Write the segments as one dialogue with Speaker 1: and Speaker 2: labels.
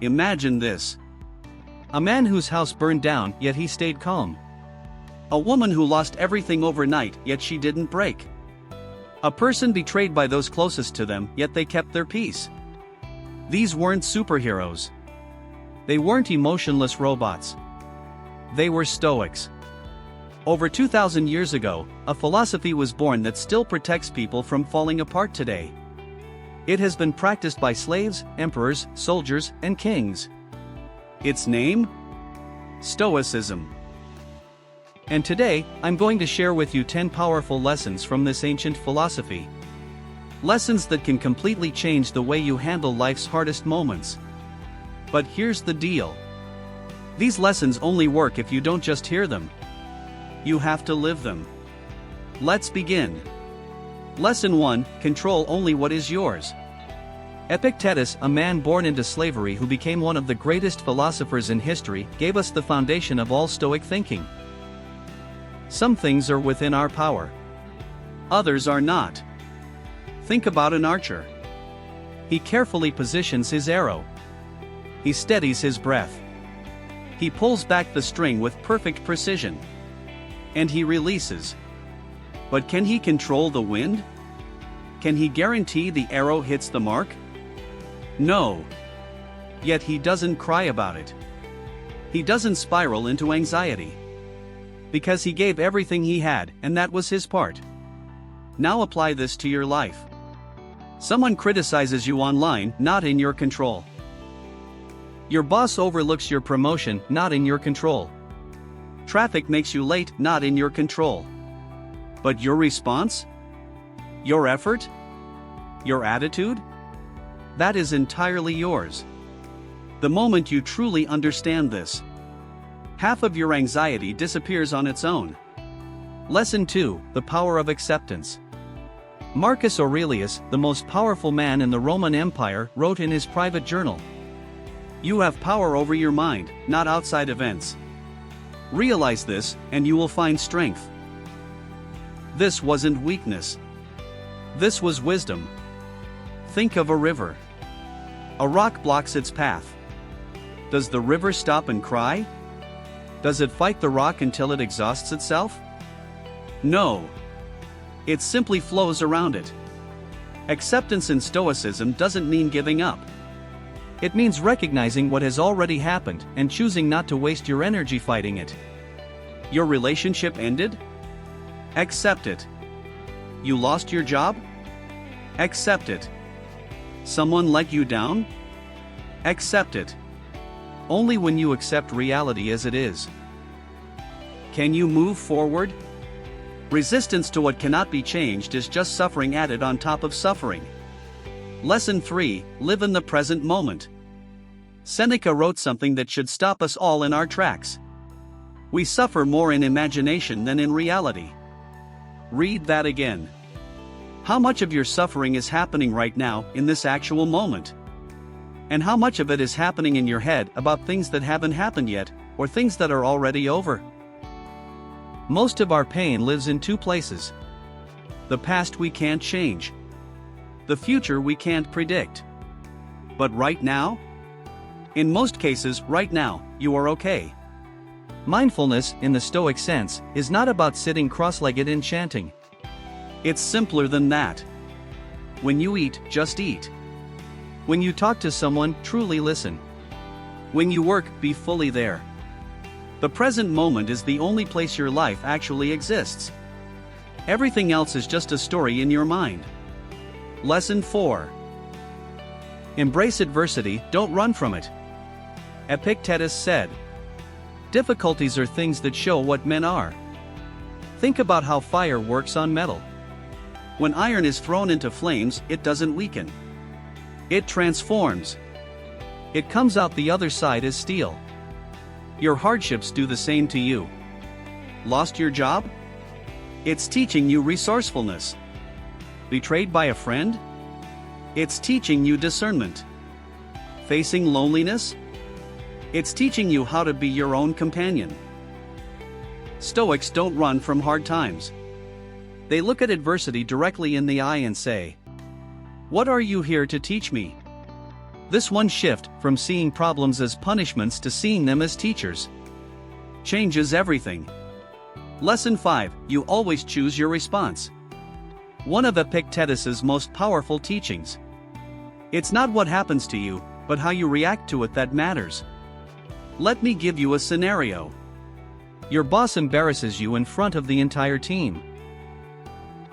Speaker 1: Imagine this. A man whose house burned down, yet he stayed calm. A woman who lost everything overnight, yet she didn't break. A person betrayed by those closest to them, yet they kept their peace. These weren't superheroes. They weren't emotionless robots. They were Stoics. Over 2,000 years ago, a philosophy was born that still protects people from falling apart today. It has been practiced by slaves, emperors, soldiers, and kings. Its name? Stoicism. And today, I'm going to share with you 10 powerful lessons from this ancient philosophy. Lessons that can completely change the way you handle life's hardest moments. But here's the deal. These lessons only work if you don't just hear them. You have to live them. Let's begin. Lesson 1: Control only what is yours. Epictetus, a man born into slavery who became one of the greatest philosophers in history, gave us the foundation of all Stoic thinking. Some things are within our power. Others are not. Think about an archer. He carefully positions his arrow. He steadies his breath. He pulls back the string with perfect precision. And he releases. But can he control the wind? Can he guarantee the arrow hits the mark? No. Yet he doesn't cry about it. He doesn't spiral into anxiety. Because he gave everything he had, and that was his part. Now apply this to your life. Someone criticizes you online, not in your control. Your boss overlooks your promotion, not in your control. Traffic makes you late, not in your control. But your response? Your effort? Your attitude? That is entirely yours. The moment you truly understand this, half of your anxiety disappears on its own. Lesson 2: The power of acceptance. Marcus Aurelius, the most powerful man in the Roman Empire, wrote in his private journal, "You have power over your mind, not outside events. Realize this, and you will find strength." This wasn't weakness. This was wisdom. Think of a river. A rock blocks its path. Does the river stop and cry? Does it fight the rock until it exhausts itself? No. It simply flows around it. Acceptance in Stoicism doesn't mean giving up. It means recognizing what has already happened and choosing not to waste your energy fighting it. Your relationship ended? Accept it. You lost your job? Accept it. Someone let you down? Accept it. Only when you accept reality as it is. Can you move forward? Resistance to what cannot be changed is just suffering added on top of suffering. Lesson 3: Live in the present moment. Seneca wrote something that should stop us all in our tracks. We suffer more in imagination than in reality. Read that again. How much of your suffering is happening right now, in this actual moment? And how much of it is happening in your head about things that haven't happened yet, or things that are already over? Most of our pain lives in two places. The past we can't change. The future we can't predict. But right now? In most cases, right now, you are okay. Mindfulness, in the Stoic sense, is not about sitting cross-legged and chanting. It's simpler than that. When you eat, just eat. When you talk to someone, truly listen. When you work, be fully there. The present moment is the only place your life actually exists. Everything else is just a story in your mind. Lesson 4. Embrace adversity, don't run from it. Epictetus said, "Difficulties are things that show what men are." Think about how fire works on metal. When iron is thrown into flames, it doesn't weaken. It transforms. It comes out the other side as steel. Your hardships do the same to you. Lost your job? It's teaching you resourcefulness. Betrayed by a friend? It's teaching you discernment. Facing loneliness? It's teaching you how to be your own companion. Stoics don't run from hard times. They look at adversity directly in the eye and say, "What are you here to teach me?" This one shift, from seeing problems as punishments to seeing them as teachers, changes everything. Lesson 5. You always choose your response. One of Epictetus's most powerful teachings. It's not what happens to you, but how you react to it that matters. Let me give you a scenario. Your boss embarrasses you in front of the entire team.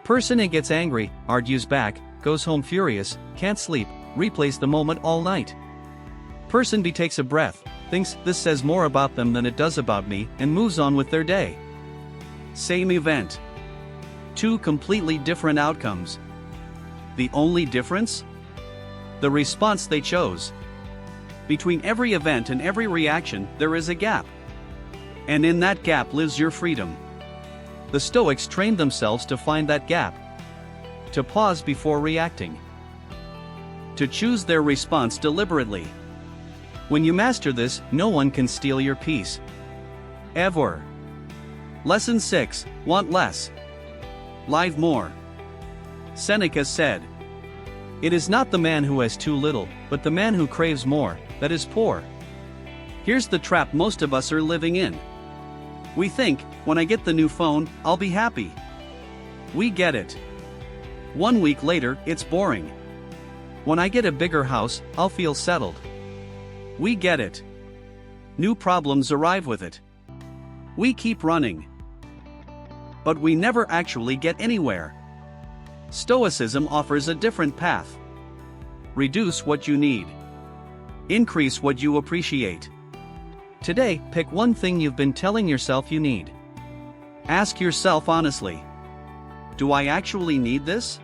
Speaker 1: Person A gets angry, argues back, goes home furious, can't sleep, replays the moment all night. Person B takes a breath, thinks this says more about them than it does about me, and moves on with their day. Same event. Two completely different outcomes. The only difference? The response they chose. Between every event and every reaction, there is a gap. And in that gap lives your freedom. The Stoics trained themselves to find that gap, to pause before reacting, to choose their response deliberately. When you master this, no one can steal your peace. Ever. Lesson 6. Want less. Live more. Seneca said, "It is not the man who has too little, but the man who craves more, that is poor." Here's the trap most of us are living in. We think, when I get the new phone, I'll be happy. We get it. 1 week later, it's boring. When I get a bigger house, I'll feel settled. We get it. New problems arrive with it. We keep running. But we never actually get anywhere. Stoicism offers a different path. Reduce what you need. Increase what you appreciate. Today, pick one thing you've been telling yourself you need. Ask yourself honestly, do I actually need this?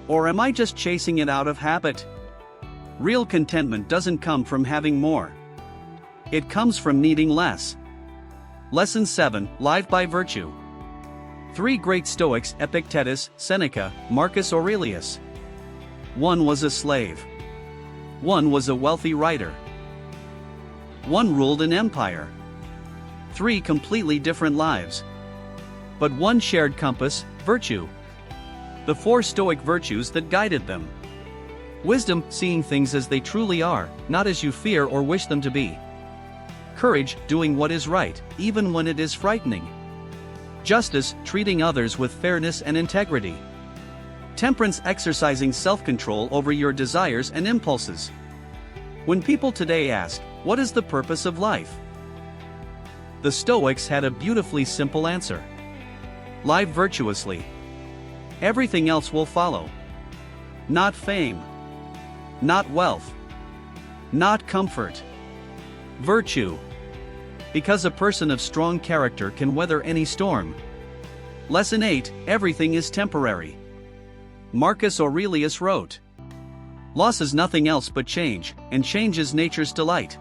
Speaker 1: Or am I just chasing it out of habit? Real contentment doesn't come from having more. It comes from needing less. Lesson 7. Live by virtue. 3 great Stoics: Epictetus, Seneca, Marcus Aurelius. One was a slave. One was a wealthy writer. One ruled an empire. 3 completely different lives. But one shared compass: virtue. The 4 Stoic virtues that guided them. Wisdom, seeing things as they truly are, not as you fear or wish them to be. Courage, doing what is right, even when it is frightening. Justice, treating others with fairness and integrity. Temperance, exercising self-control over your desires and impulses. When people today ask, what is the purpose of life? The Stoics had a beautifully simple answer. Live virtuously. Everything else will follow. Not fame. Not wealth. Not comfort. Virtue. Because a person of strong character can weather any storm. Lesson 8. Everything is temporary. Marcus Aurelius wrote, "Loss is nothing else but change, and change is nature's delight."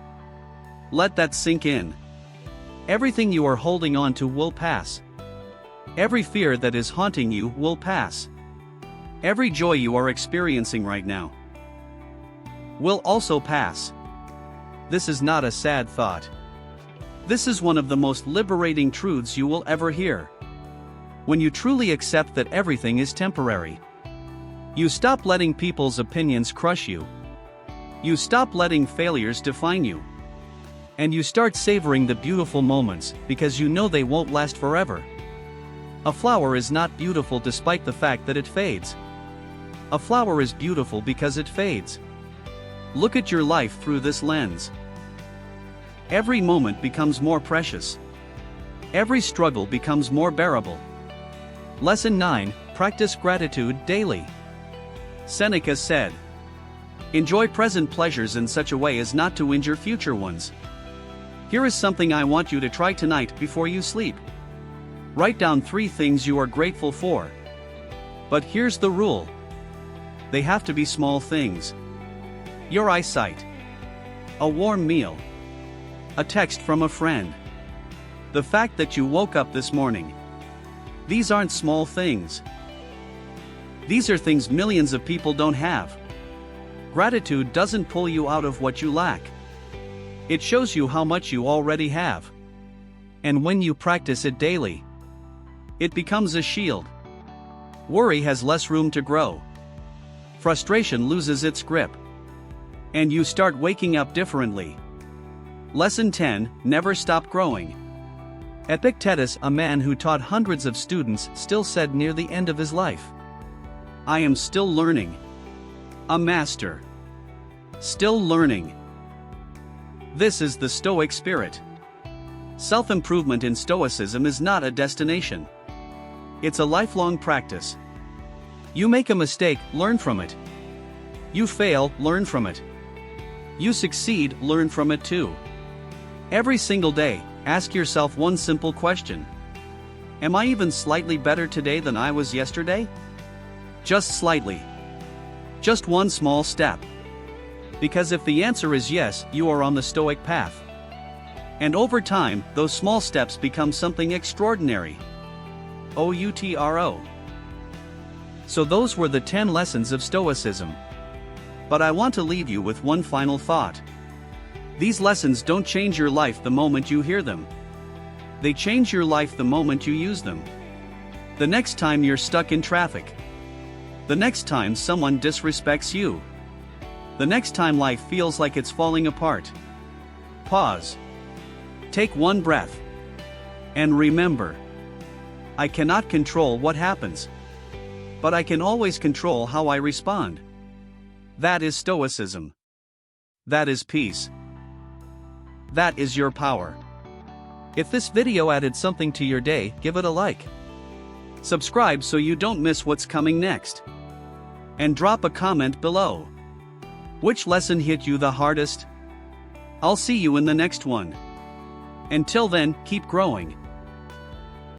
Speaker 1: Let that sink in. Everything you are holding on to will pass. Every fear that is haunting you will pass. Every joy you are experiencing right now will also pass. This is not a sad thought. This is one of the most liberating truths you will ever hear. When you truly accept that everything is temporary, you stop letting people's opinions crush you. You stop letting failures define you. And you start savoring the beautiful moments, because you know they won't last forever. A flower is not beautiful despite the fact that it fades. A flower is beautiful because it fades. Look at your life through this lens. Every moment becomes more precious. Every struggle becomes more bearable. Lesson 9. Practice gratitude daily. Seneca said, "Enjoy present pleasures in such a way as not to injure future ones." Here is something I want you to try tonight before you sleep. Write down 3 things you are grateful for. But here's the rule. They have to be small things. Your eyesight. A warm meal. A text from a friend. The fact that you woke up this morning. These aren't small things. These are things millions of people don't have. Gratitude doesn't pull you out of what you lack. It shows you how much you already have. And when you practice it daily, it becomes a shield. Worry has less room to grow. Frustration loses its grip. And you start waking up differently. Lesson 10: Never stop growing. Epictetus, a man who taught hundreds of students, still said near the end of his life, "I am still learning. A master. Still learning." This is the Stoic spirit. Self-improvement in Stoicism is not a destination. It's a lifelong practice. You make a mistake, learn from it. You fail, learn from it. You succeed, learn from it too. Every single day, ask yourself one simple question. Am I even slightly better today than I was yesterday? Just slightly. Just one small step. Because if the answer is yes, you are on the Stoic path. And over time, those small steps become something extraordinary. OUTRO. So those were the 10 lessons of Stoicism. But I want to leave you with one final thought. These lessons don't change your life the moment you hear them. They change your life the moment you use them. The next time you're stuck in traffic. The next time someone disrespects you. The next time life feels like it's falling apart. Pause. Take one breath. And remember, I cannot control what happens. But I can always control how I respond. That is Stoicism. That is peace. That is your power. If this video added something to your day, give it a like. Subscribe so you don't miss what's coming next. And drop a comment below. Which lesson hit you the hardest? I'll see you in the next one. Until then, keep growing.